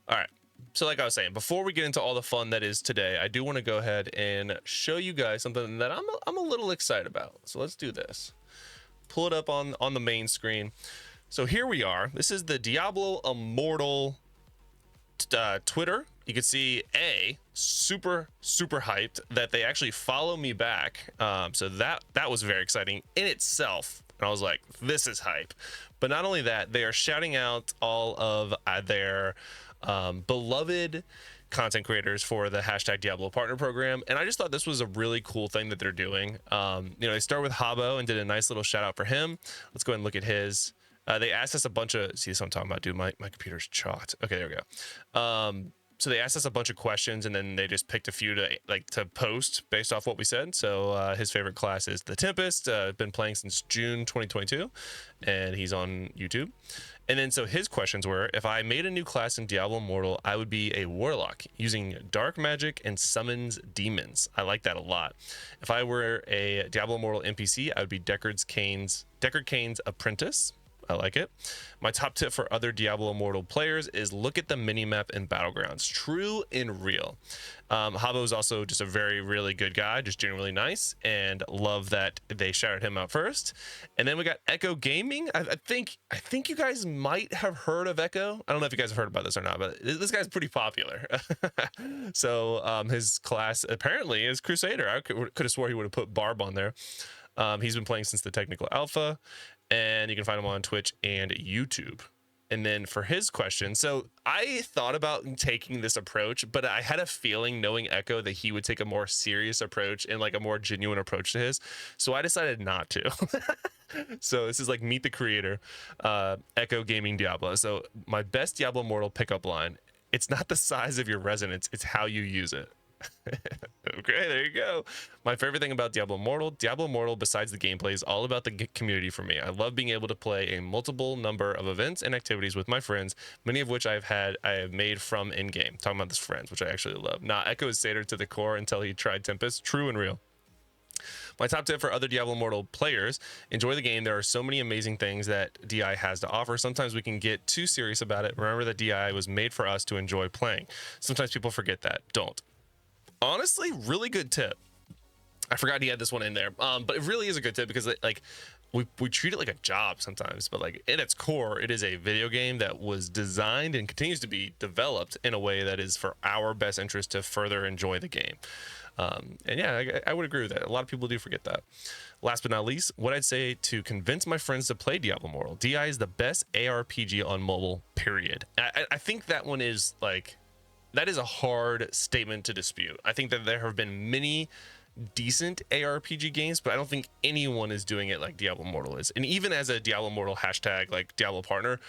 All right. So like I was saying, before we get into all the fun that is today, I do want to go ahead and show you guys something that I'm a little excited about. So let's do this. Pull it up on the main screen. So here we are. This is the Diablo Immortal Twitter. You can see super hyped that they actually follow me back. So that was very exciting in itself. And I was like, this is hype. But not only that, they are shouting out all of their beloved content creators for the hashtag Diablo partner program. And I just thought this was a really cool thing that they're doing. They start with Hobo and did a nice little shout out for him. Let's go ahead and look at his. They asked us a bunch of, see this what I'm talking about, dude, my computer's chopped. Okay, there we go. So they asked us a bunch of questions, and then they just picked a few to post based off what we said. So his favorite class is the Tempest. Been playing since June 2022, and he's on YouTube. And then so his questions were, if I made a new class in Diablo Immortal, I would be a warlock using dark magic and summons demons. I like that a lot. If I were a Diablo Immortal NPC, I would be Deckard Cain's apprentice. I like it. My top tip for other Diablo Immortal players is look at the minimap in Battlegrounds. True and real. Hobo is also just a really good guy, just genuinely nice, and love that they shouted him out first. And then we got Ekko Gaming. I think you guys might have heard of Ekko. I don't know if you guys have heard about this or not, but this guy's pretty popular. So his class apparently is Crusader. I could have swore he would have put Barb on there. He's been playing since the technical alpha, and you can find him on Twitch and YouTube. And then for his question, so I thought about taking this approach, but I had a feeling, knowing Ekko, that he would take a more serious approach and like a more genuine approach to his. So I decided not to. So this is like meet the creator, Ekko Gaming Diablo. So my best Diablo Immortal pickup line: it's not the size of your resonance, it's how you use it. Okay, there you go. My favorite thing about Diablo Immortal, besides the gameplay, is all about the community for me. I love being able to play a multiple number of events and activities with my friends, many of which I have made from in-game. Talking about this friends, which I actually love. Nah, Ekko is Satyr to the core until he tried Tempest. True and real. My top tip for other Diablo Immortal players: enjoy the game. There are so many amazing things that DI has to offer. Sometimes we can get too serious about it. Remember that DI was made for us to enjoy playing. Sometimes people forget that. Don't. Honestly, really good tip. I forgot he had this one in there, but it really is a good tip because like we treat it like a job sometimes, but like in its core, it is a video game that was designed and continues to be developed in a way that is for our best interest to further enjoy the game. And yeah, I would agree with that. A lot of people do forget that. Last but not least, what I'd say to convince my friends to play Diablo Immortal: DI is the best ARPG on mobile, period. I think that one is like, that is a hard statement to dispute. I think that there have been many decent ARPG games, but I don't think anyone is doing it like Diablo Immortal is. And even as a Diablo Immortal hashtag like Diablo partner,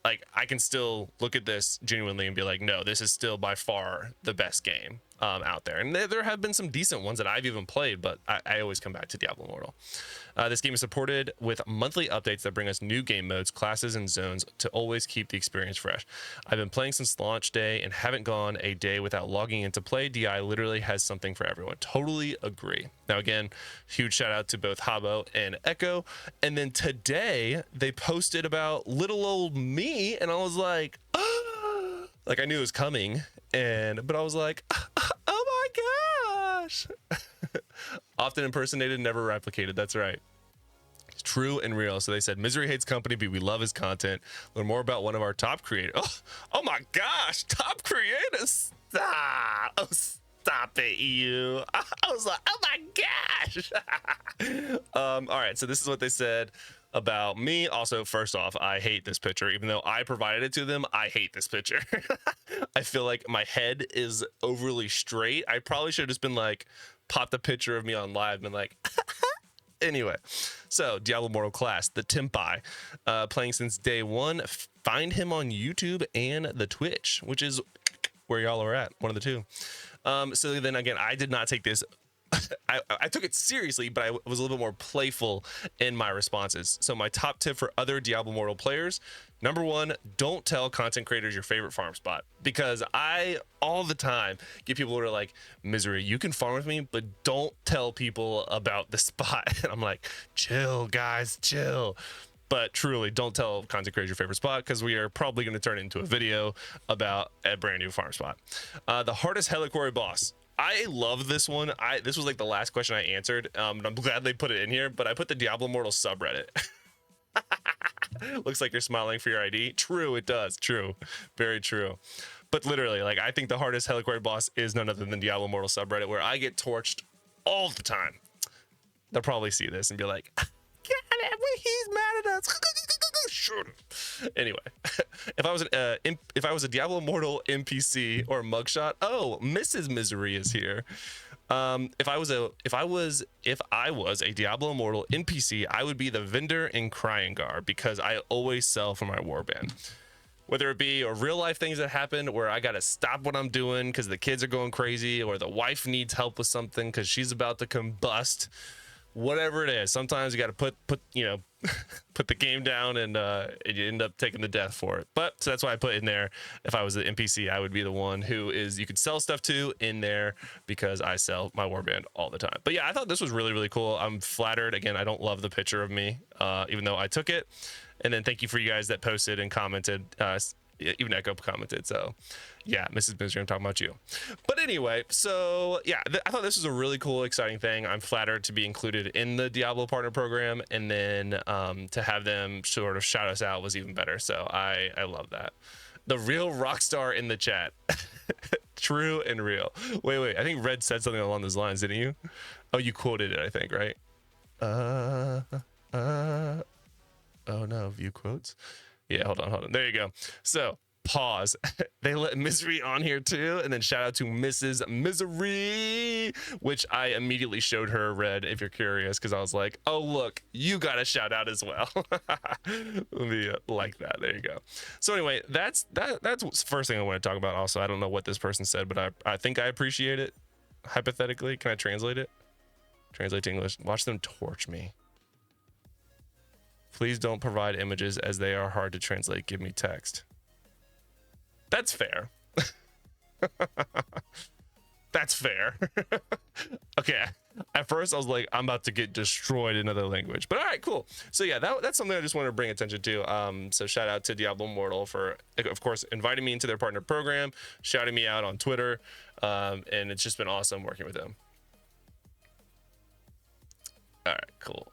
like I can still look at this genuinely and be like, no, this is still by far the best game out there. And there have been some decent ones that I've even played, but I always come back to Diablo Immortal. This game is supported with monthly updates that bring us new game modes, classes, and zones to always keep the experience fresh. I've been playing since launch day and haven't gone a day without logging in to play. DI literally has something for everyone. Totally agree. Now, again, huge shout out to both Hobo and Ekko. And then today they posted about little old me, and I was like, like I knew it was coming, but I was like, oh my gosh. Often impersonated, never replicated. That's right. It's true and real. So they said, Misery hates company, but we love his content. Learn more about one of our top creators. Oh my gosh, top creators. Stop. Oh, stop it, you. I was like, oh my gosh. All right, so this is what they said about me. Also, first off, I hate this picture. Even though I provided it to them, I hate this picture. I feel like my head is overly straight. I probably should have just been like, popped a picture of me on live, been like, anyway. So Diablo Immortal class, the Tempai, playing since day one. Find him on YouTube and the Twitch, which is where y'all are at, one of the two. So then again, I did not take this. I took it seriously, but I was a little bit more playful in my responses. So my top tip for other Diablo Immortal players: number one, don't tell content creators your favorite farm spot, because I all the time get people who are like, Misery, you can farm with me, but don't tell people about the spot. And I'm like, chill guys, chill. But truly, don't tell Content Creator your favorite spot, because we are probably going to turn it into a video about a brand new farm spot. The hardest Heliquary boss. I love this one. This was like the last question I answered. And I'm glad they put it in here, but I put the Diablo Mortal subreddit. Looks like you're smiling for your ID. True, it does. True. Very true. But literally, like, I think the hardest Heliquary boss is none other than Diablo Mortal subreddit, where I get torched all the time. They'll probably see this and be like, "God, he's mad at us." Shoot him. Anyway, if I was a Diablo Mortal NPC or mugshot, oh, Mrs. Misery is here. If I was a Diablo Immortal NPC, I would be the vendor in Kryengar, because I always sell for my warband. Whether it be or real life things that happen where I gotta stop what I'm doing because the kids are going crazy, or the wife needs help with something because she's about to combust. Whatever it is, sometimes you got to put put the game down, and you end up taking the death for it. But so that's why I put in there, if I was the NPC, I would be the one who is you could sell stuff to in there, because I sell my warband all the time. But yeah, I thought this was really, really cool. I'm flattered. Again, I don't love the picture of me, even though I took it. And then thank you for you guys that posted and commented. Even Ekko commented. So yeah, Mrs. Misery, I'm talking about you. But anyway, so yeah, I thought this was a really cool, exciting thing. I'm flattered to be included in the Diablo partner program, and then to have them sort of shout us out was even better. So I love that. The real rock star in the chat. True and real. Wait, I think Red said something along those lines, didn't you? Oh, you quoted it, I think, right? Oh no, view quotes. Yeah, hold on. There you go. So pause. They let Misery on here too, and then shout out to Mrs. Misery, which I immediately showed her, Red, if you're curious, because I was like, oh look, you got a shout out as well. Let me like that. There you go. So anyway, that's the first thing I want to talk about. Also, I don't know what this person said, but I think I appreciate it. Hypothetically, can I translate it? Translate to English. Watch them torch me. Please don't provide images as they are hard to translate. Give me text. That's fair. That's fair. Okay. At first I was like, I'm about to get destroyed in another language, but all right, cool. So yeah, that's something I just wanted to bring attention to. So shout out to Diablo Immortal for, of course, inviting me into their partner program, shouting me out on Twitter. And it's just been awesome working with them. All right, cool.